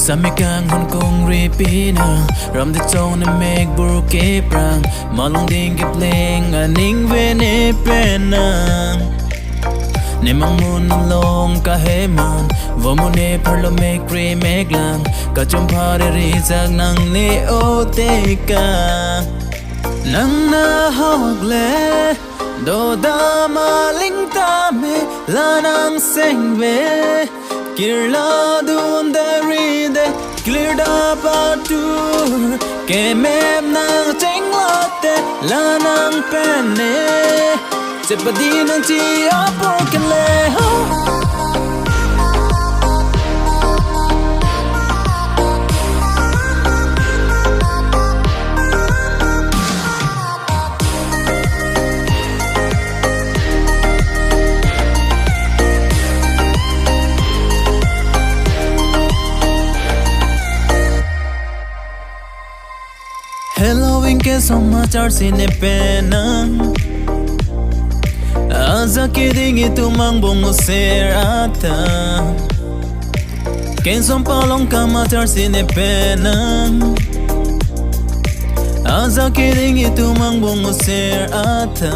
sa mi kang hun kong ripina ram de chong na meg bur ke prang malong ding ke pleng aning ve ne penang ne mang mun long ka he man vo mo ne parlo me kre meg lang ka chom phare ri chak nang ne o te ka nang na hok le do da ma ling ta me la nang seng ve kirla dun de ri de clear da pa tu ke mem nang cheng la te la nang pen ne se pa di nang chi a por ke le Halloween ke samachar sine penang aza kidding itu mang bongo serata ken som palong kamachar sine penang aza kidding itu mang bongo serata